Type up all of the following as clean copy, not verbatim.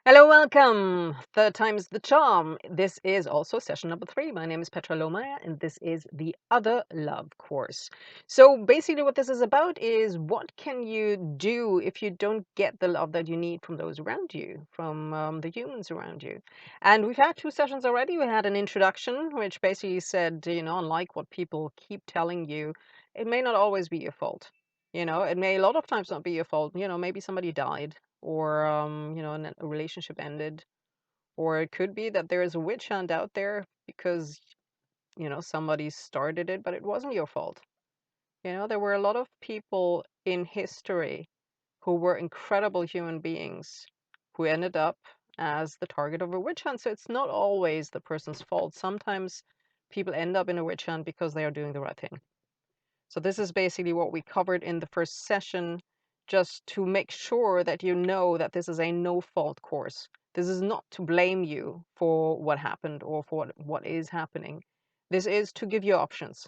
Hello, welcome. Third time's the charm. This is also session number 3. My name is Petra Lomaya, and this is the Other Love course. So basically what this is about is what can you do if you don't get the love that you need from those around you, from the humans around you. And we've had 2 sessions already. We had an introduction, which basically said, unlike what people keep telling you, it may not always be your fault. It may a lot of times not be your fault. Maybe somebody died or a relationship ended, or it could be that there is a witch hunt out there because somebody started it, but it wasn't your fault. There were a lot of people in history who were incredible human beings who ended up as the target of a witch hunt. So it's not always the person's fault. Sometimes people end up in a witch hunt because they are doing the right thing. So this is basically what we covered in the first session, just to make sure that you know that this is a no-fault course. This is not to blame you for what happened or for what is happening. This is to give you options.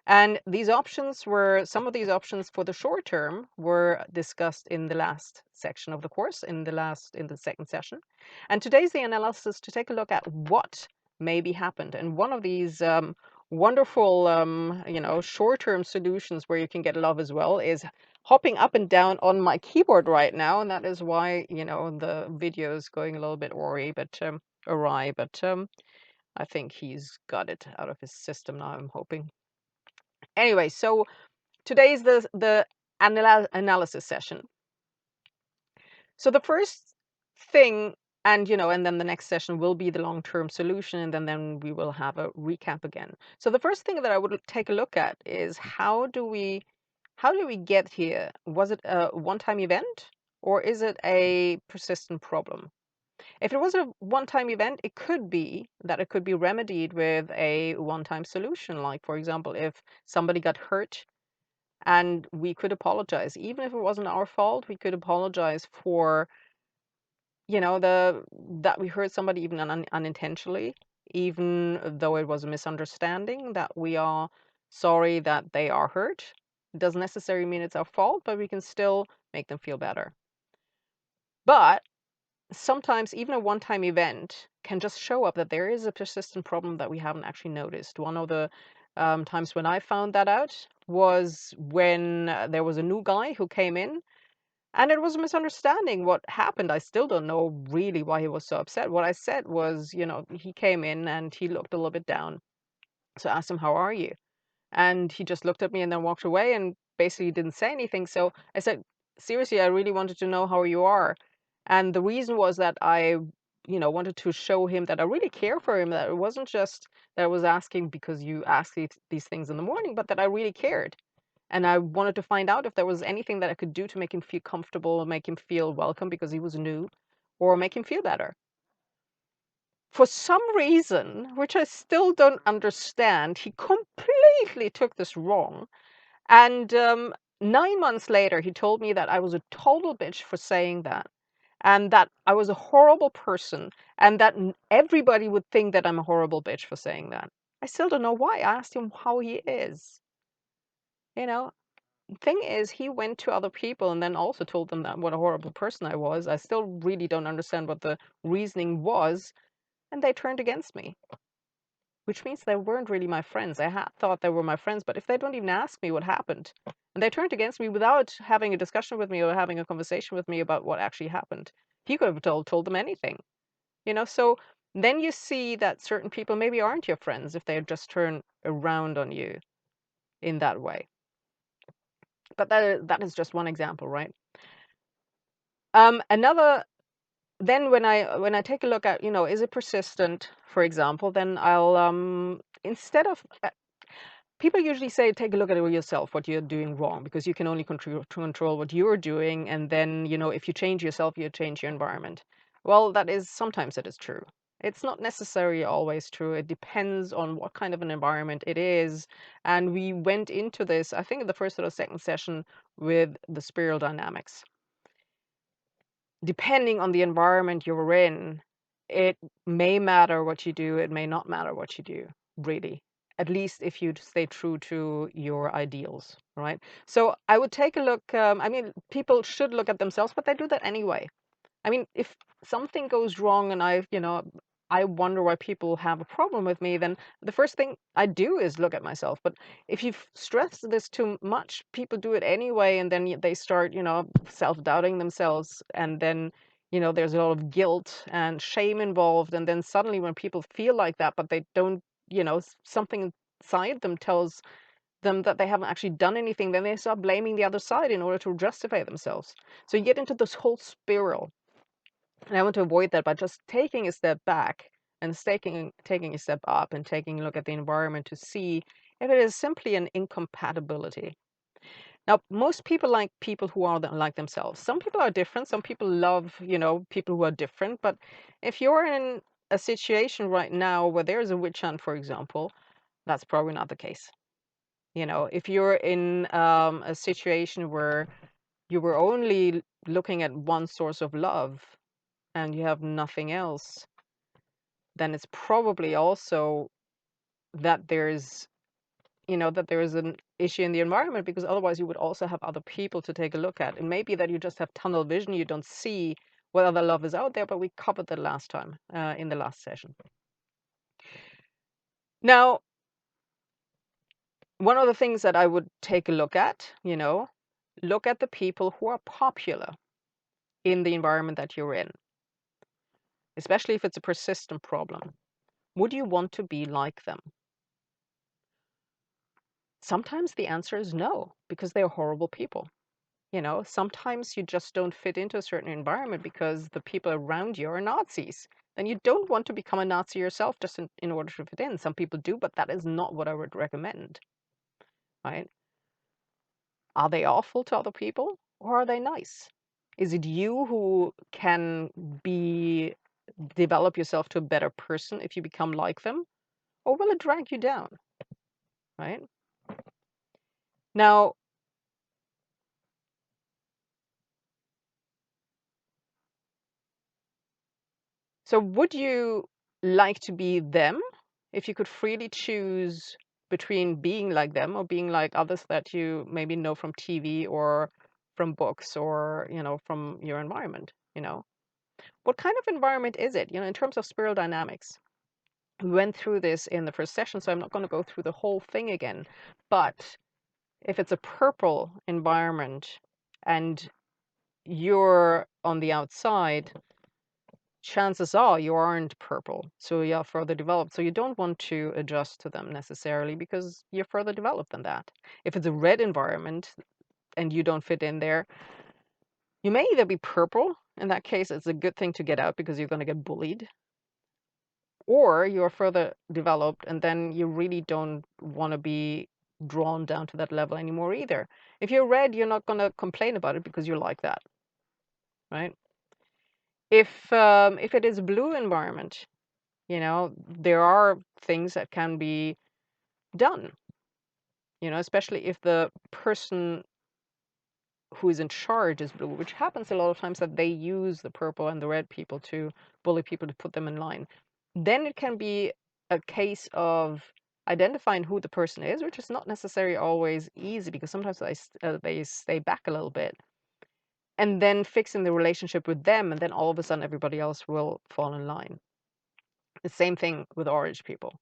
And some of these options for the short term were discussed in the last section of the course, in the second session. And today's the analysis to take a look at what maybe happened. And one of these wonderful, short-term solutions where you can get love as well is hopping up and down on my keyboard right now. And that is why, the video is going a little bit awry, but I think he's got it out of his system now, I'm hoping. Anyway, so today is the analysis session. So the first thing, and then the next session will be the long-term solution, and then we will have a recap again. So the first thing that I would take a look at is how do we get here? Was it a one-time event, or is it a persistent problem? If it was a one-time event, it could be remedied with a one-time solution. Like, for example, if somebody got hurt and we could apologize, even if it wasn't our fault, we could apologize for that we hurt somebody even unintentionally, even though it was a misunderstanding, that we are sorry that they are hurt. It doesn't necessarily mean it's our fault, but we can still make them feel better. But sometimes even a one-time event can just show up that there is a persistent problem that we haven't actually noticed. One of the times when I found that out was when there was a new guy who came in, and it was a misunderstanding. What happened, I still don't know really why he was so upset. What I said was, he came in and he looked a little bit down. So I asked him, "How are you?" And he just looked at me and then walked away and basically didn't say anything. So I said, "Seriously, I really wanted to know how you are." And the reason was that I, wanted to show him that I really care for him, that it wasn't just that I was asking because you ask these things in the morning, but that I really cared. And I wanted to find out if there was anything that I could do to make him feel comfortable, make him feel welcome because he was new, or make him feel better. For some reason, which I still don't understand, he completely took this wrong. And 9 months later, he told me that I was a total bitch for saying that, and that I was a horrible person, and that everybody would think that I'm a horrible bitch for saying that. I still don't know why. I asked him how he is. You know, thing is, he went to other people and then also told them that what a horrible person I was. I still really don't understand what the reasoning was, and they turned against me, which means they weren't really my friends. I had thought they were my friends, but if they don't even ask me what happened, and they turned against me without having a discussion with me or having a conversation with me about what actually happened, he could have told them anything, So then you see that certain people maybe aren't your friends if they just turn around on you in that way. But that is just one example, right? Another then when I take a look at, is it persistent, for example, then I'll instead of people usually say take a look at it yourself, what you're doing wrong, because you can only control what you're doing, and then, if you change yourself, you change your environment. Well, sometimes it is true. It's not necessarily always true. It depends on what kind of an environment it is. And we went into this, I think, in the first or second session with the spiral dynamics. Depending on the environment you're in, it may matter what you do, it may not matter what you do, really. At least if you stay true to your ideals, right? So I would take a look. I mean, people should look at themselves, but they do that anyway. I mean, if something goes wrong and I wonder why people have a problem with me, then the first thing I do is look at myself. But if you stress this too much, people do it anyway, and then they start, self-doubting themselves, and then, there's a lot of guilt and shame involved, and then suddenly when people feel like that, but they don't, something inside them tells them that they haven't actually done anything, then they start blaming the other side in order to justify themselves. So you get into this whole spiral. And I want to avoid that by just taking a step back and taking a step up and taking a look at the environment to see if it is simply an incompatibility. Now, most people like people who are like themselves. Some people are different. Some people love, people who are different. But if you're in a situation right now where there's a witch hunt, for example, that's probably not the case. If you're in a situation where you were only looking at one source of love and you have nothing else, then it's probably also that there's an issue in the environment, because otherwise you would also have other people to take a look at. And maybe that you just have tunnel vision, you don't see what other love is out there, but we covered that last time in the last session. Now, one of the things that I would take a look at, look at the people who are popular in the environment that you're in, especially if it's a persistent problem. Would you want to be like them? Sometimes the answer is no, because they're horrible people. Sometimes you just don't fit into a certain environment because the people around you are Nazis. Then you don't want to become a Nazi yourself just in order to fit in. Some people do, but that is not what I would recommend, right? Are they awful to other people, or are they nice? Is it you who can develop yourself to a better person if you become like them, or will it drag you down, right? Now, so would you like to be them if you could freely choose between being like them or being like others that you maybe know from TV or from books or, from your environment, What kind of environment is it, in terms of spiral dynamics? We went through this in the first session, so I'm not going to go through the whole thing again. But if it's a purple environment and you're on the outside, chances are you aren't purple. So you're further developed. So you don't want to adjust to them necessarily because you're further developed than that. If it's a red environment and you don't fit in there, you may either be purple. In that case, it's a good thing to get out because you're going to get bullied. Or you're further developed and then you really don't want to be drawn down to that level anymore either. If you're red, you're not going to complain about it because you're like that, right? If it is a blue environment, there are things that can be done, especially if the person who is in charge is blue, which happens a lot of times that they use the purple and the red people to bully people to put them in line. Then it can be a case of identifying who the person is, which is not necessarily always easy because sometimes they stay back a little bit, and then fixing the relationship with them, and then all of a sudden everybody else will fall in line. The same thing with orange people.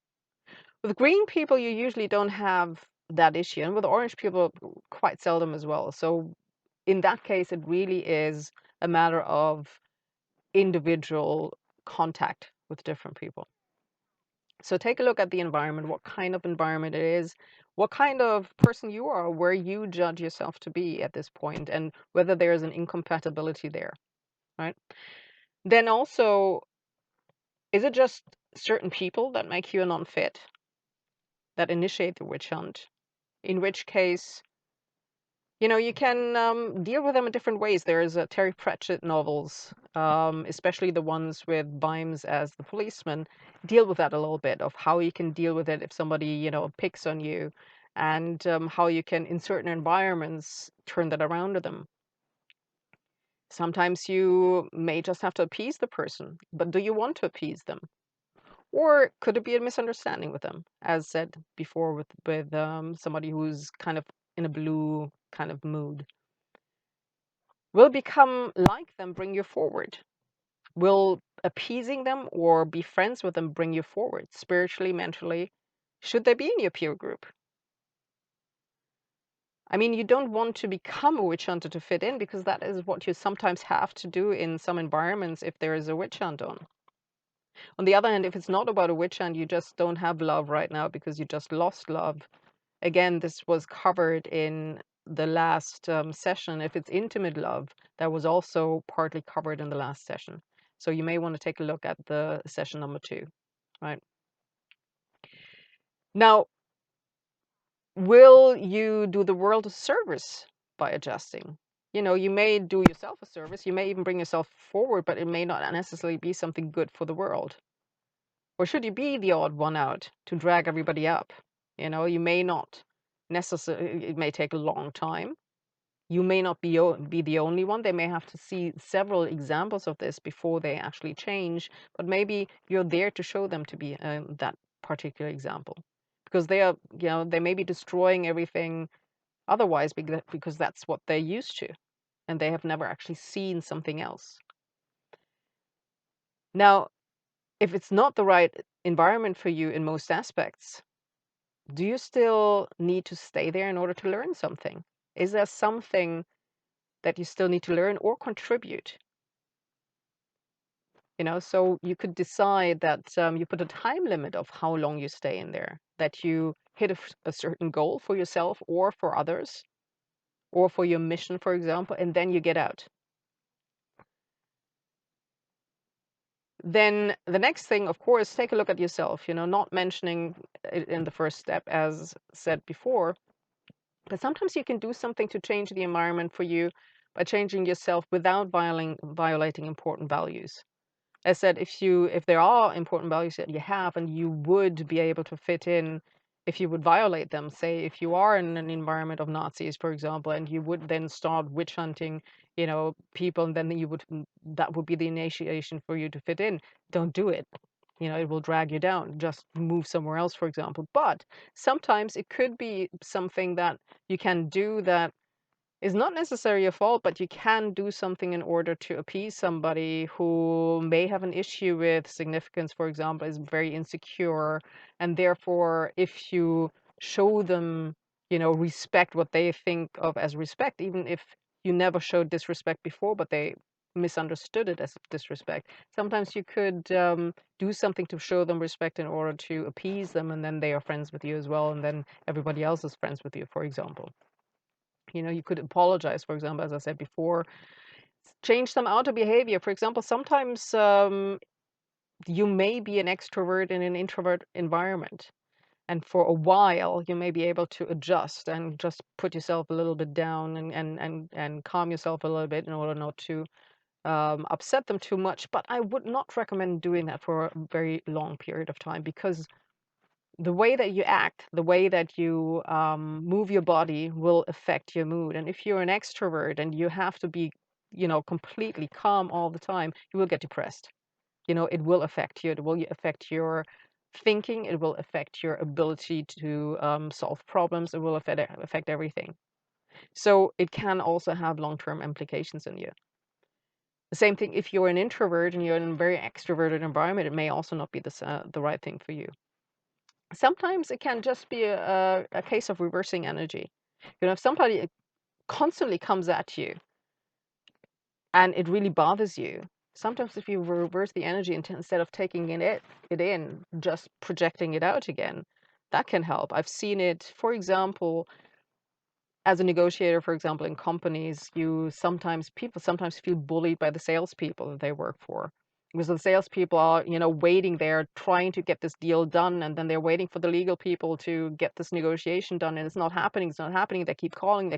With green people, you usually don't have that issue, and with orange people, quite seldom as well. So in that case, it really is a matter of individual contact with different people. So take a look at the environment, what kind of environment it is, what kind of person you are, where you judge yourself to be at this point, and whether there is an incompatibility there, right? Then also, is it just certain people that make you a non-fit, that initiate the witch hunt? In which case, you can deal with them in different ways. There's Terry Pratchett novels, especially the ones with Bimes as the policeman, deal with that a little bit, of how you can deal with it if somebody, picks on you, and how you can, in certain environments, turn that around to them. Sometimes you may just have to appease the person, but do you want to appease them? Or could it be a misunderstanding with them, as said before with somebody who's kind of in a blue kind of mood? Will become like them bring you forward? Will appeasing them or be friends with them bring you forward spiritually, mentally? Should they be in your peer group? I mean, you don't want to become a witch hunter to fit in, because that is what you sometimes have to do in some environments if there is a witch hunt on. On the other hand, if it's not about a witch hunt, you just don't have love right now because you just lost love. Again, this was covered in the last session. If it's intimate love, that was also partly covered in the last session. So you may want to take a look at the session number 2, right? Now, will you do the world a service by adjusting? You know, you may do yourself a service, you may even bring yourself forward, but it may not necessarily be something good for the world. Or should you be the odd one out to drag everybody up? You know, you may not necessarily, it may take a long time. You may not be the only one. They may have to see several examples of this before they actually change, but maybe you're there to show them to be that particular example, because they are, you know, they may be destroying everything otherwise because that's what they're used to, and they have never actually seen something else. Now, if it's not the right environment for you in most aspects, do you still need to stay there in order to learn something? Is there something that you still need to learn or contribute? You know, so you could decide that you put a time limit of how long you stay in there, that you hit a certain goal for yourself or for others, or for your mission, for example, and then you get out. Then the next thing, of course, take a look at yourself, you know, not mentioning it in the first step, as said before, but sometimes you can do something to change the environment for you by changing yourself without violating important values. I said, if there are important values that you have and you would be able to fit in if you would violate them, say if you are in an environment of Nazis, for example, and you would then start witch hunting, you know, people, and then that would be the initiation for you to fit in. Don't do it. You know, it will drag you down. Just move somewhere else, for example. But sometimes it could be something that you can do that is not necessarily your fault, but you can do something in order to appease somebody who may have an issue with significance, for example, is very insecure. And therefore, if you show them, you know, respect, what they think of as respect, even if you never showed disrespect before, but they misunderstood it as disrespect, sometimes you could do something to show them respect in order to appease them, and then they are friends with you as well, and then everybody else is friends with you, for example. You know, you could apologize, for example, as I said before, change some outer behavior. For example, sometimes you may be an extrovert in an introvert environment. And for a while, you may be able to adjust and just put yourself a little bit down, and calm yourself a little bit in order not to upset them too much. But I would not recommend doing that for a very long period of time, because the way that you act, the way that you move your body will affect your mood. And if you're an extrovert and you have to be, you know, completely calm all the time, you will get depressed. You know, it will affect you. It will affect your thinking. It will affect your ability to solve problems. It will affect everything. So it can also have long-term implications in you. The same thing if you're an introvert and you're in a very extroverted environment, it may also not be the right thing for you. Sometimes it can just be a case of reversing energy. You know, if somebody constantly comes at you and it really bothers you, sometimes if you reverse the energy instead of taking it in, just projecting it out again, that can help. I've seen it, for example, as a negotiator, for example, in companies, people sometimes feel bullied by the salespeople that they work for. Because the salespeople are, you know, waiting there trying to get this deal done, and then they're waiting for the legal people to get this negotiation done, and it's not happening. It's not happening. They keep calling,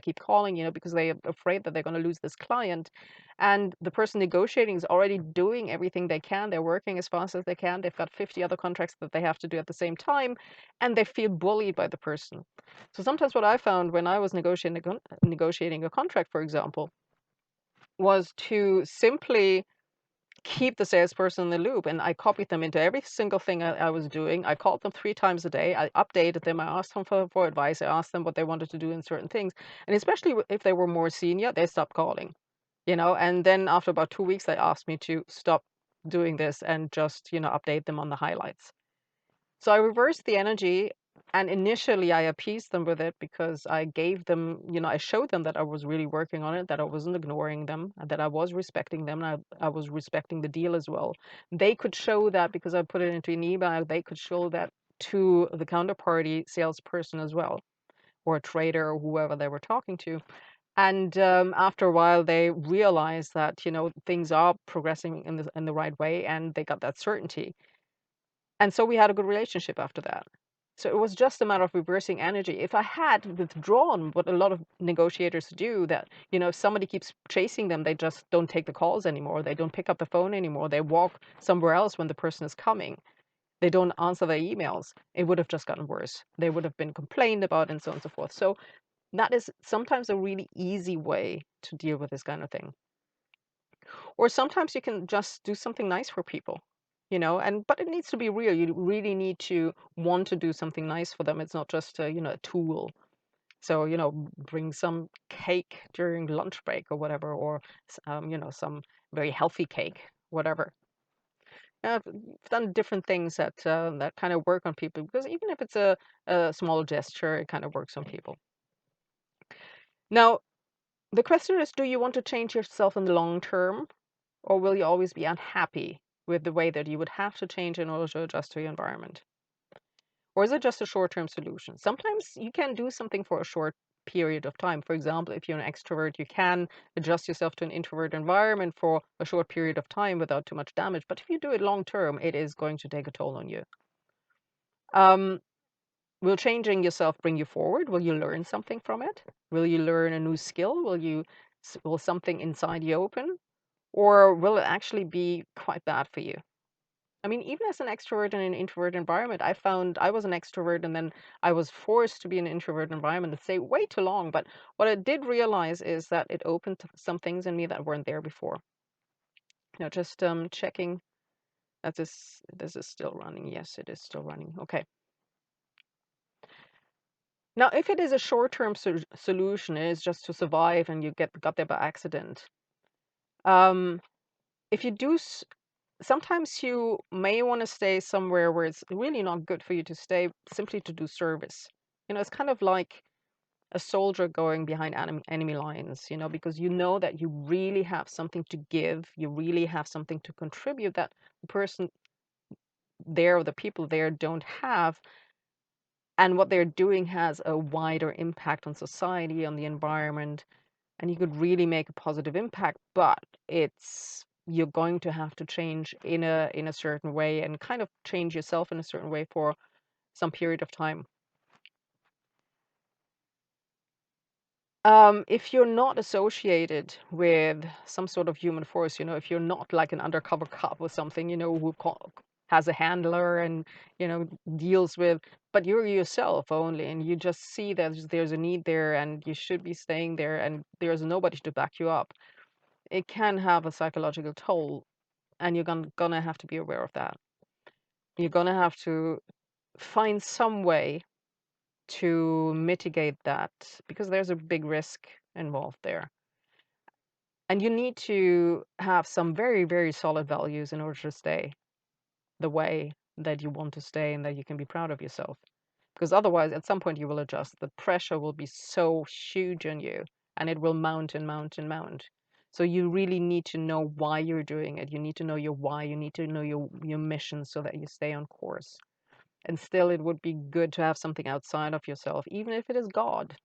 you know, because they're afraid that they're going to lose this client. And the person negotiating is already doing everything they can. They're working as fast as they can. They've got 50 other contracts that they have to do at the same time, and they feel bullied by the person. So sometimes what I found when I was negotiating a contract, for example, was to simply keep the salesperson in the loop, and I copied them into every single thing I was doing. I called them 3 times a day. I updated them. I asked them for advice. I asked them what they wanted to do in certain things, and especially if they were more senior, they stopped calling. You know, and then after about 2 weeks, they asked me to stop doing this and just, update them on the highlights. So I reversed the energy, and initially I appeased them with it because I gave them, I showed them that I was really working on it, that I wasn't ignoring them, and that I was respecting them, and I was respecting the deal as well. They could show that because I put it into an email, they could show that to the counterparty salesperson as well, or a trader or whoever they were talking to. And after a while, they realized that, things are progressing in the right way, and they got that certainty. And so we had a good relationship after that. So it was just a matter of reversing energy. If I had withdrawn, what a lot of negotiators do, that, if somebody keeps chasing them, they just don't take the calls anymore. They don't pick up the phone anymore. They walk somewhere else when the person is coming. They don't answer their emails. It would have just gotten worse. They would have been complained about and so on and so forth. So that is sometimes a really easy way to deal with this kind of thing. Or sometimes you can just do something nice for people, but it needs to be real. You really need to want to do something nice for them. It's not just a tool. So, bring some cake during lunch break or whatever, or some very healthy cake, whatever. I've done different things that kind of work on people, because even if it's a small gesture, it kind of works on people. Now, the question is, do you want to change yourself in the long term? Or will you always be unhappy with the way that you would have to change in order to adjust to your environment? Or is it just a short-term solution? Sometimes you can do something for a short period of time. For example, if you're an extrovert, you can adjust yourself to an introvert environment for a short period of time without too much damage. But if you do it long term, it is going to take a toll on you. Um, will changing yourself bring you forward? Will you learn something from it? Will you learn a new skill? Will something inside you open? Or will it actually be quite bad for you? I mean, even as an extrovert in an introvert environment, I found I was an extrovert and then I was forced to be in an introvert environment and stay way too long. But what I did realize is that it opened some things in me that weren't there before. Just checking that this is still running. Yes, it is still running. Okay. Now, if it is a short-term solution, it is just to survive and you got there by accident. Um, if you do sometimes you may want to stay somewhere where it's really not good for you to stay, simply to do service. It's kind of like a soldier going behind enemy lines, because you know that you really have something to give, you really have something to contribute that the person there or the people there don't have. And what they're doing has a wider impact on society, on the environment, and you could really make a positive impact, but you're going to have to change in a certain way and kind of change yourself in a certain way for some period of time. If you're not associated with some sort of human force, if you're not like an undercover cop or something, who has a handler and deals with, but you're yourself only, and you just see that there's a need there and you should be staying there, and there's nobody to back you up, it can have a psychological toll, and you're gonna have to be aware of that. You're gonna have to find some way to mitigate that, because there's a big risk involved there. And you need to have some very, very solid values in order to stay the way that you want to stay and that you can be proud of yourself. Because otherwise, at some point, you will adjust. The pressure will be so huge on you, and it will mount and mount and mount. So you really need to know why you're doing it. You need to know your why. You need to know your mission so that you stay on course. And still, it would be good to have something outside of yourself, even if it is God,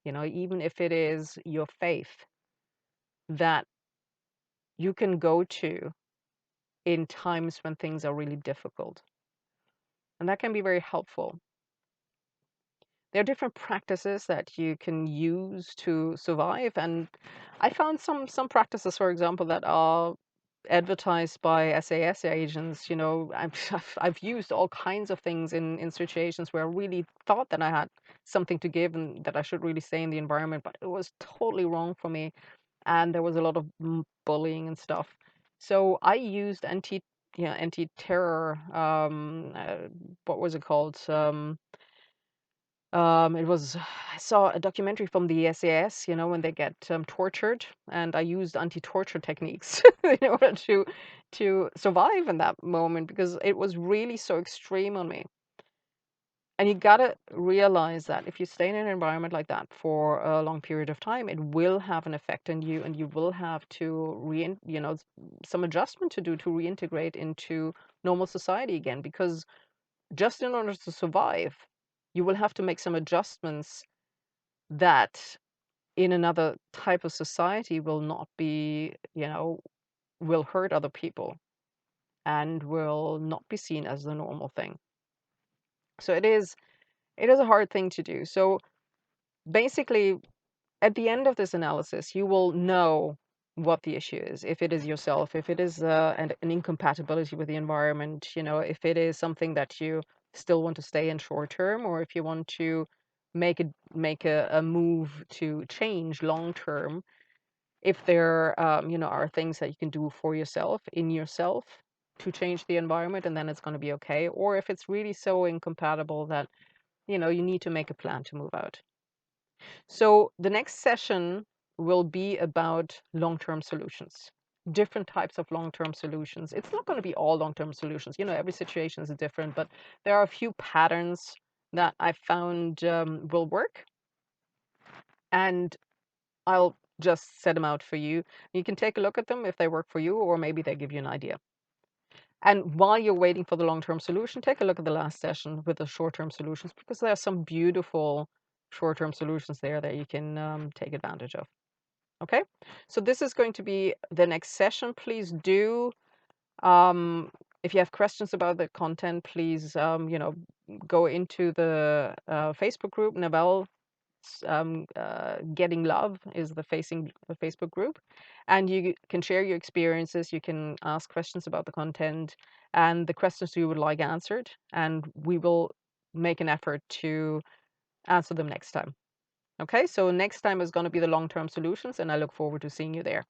even if it is your faith, that you can go to in times when things are really difficult. And that can be very helpful. There are different practices that you can use to survive, and I found some practices, for example, that are advertised by SAS agents. I've used all kinds of things in situations where I really thought that I had something to give and that I should really stay in the environment, but it was totally wrong for me, and there was a lot of bullying and stuff. So I used anti-terror. What was it called? It was I saw a documentary from the SAS, when they get tortured, and I used anti-torture techniques in order to survive in that moment because it was really so extreme on me. And you gotta realize that if you stay in an environment like that for a long period of time, it will have an effect on you, and you will have to some adjustment to do to reintegrate into normal society again. Because just in order to survive, you will have to make some adjustments that in another type of society will not be, will hurt other people and will not be seen as the normal thing. So it is a hard thing to do. So basically, at the end of this analysis, you will know what the issue is. If it is yourself, if it is an incompatibility with the environment, if it is something that you still want to stay in short term, or if you want to make a move to change long term. If there are things that you can do for yourself in yourself to change the environment, and then it's going to be okay. Or if it's really so incompatible that you need to make a plan to move out. So the next session will be about long-term solutions, different types of long-term solutions. It's not going to be all long-term solutions. Every situation is different, but there are a few patterns that I found will work, and I'll just set them out for you. You can take a look at them if they work for you, or maybe they give you an idea. And while you're waiting for the long-term solution, take a look at the last session with the short-term solutions, because there are some beautiful short-term solutions there that you can take advantage of. Okay, so this is going to be the next session. Please do, if you have questions about the content, please, go into the Facebook group. Navelle Getting Love is the Facebook group, and you can share your experiences. You can ask questions about the content and the questions you would like answered, and we will make an effort to answer them next time. Okay, so next time is going to be the long-term solutions, and I look forward to seeing you there.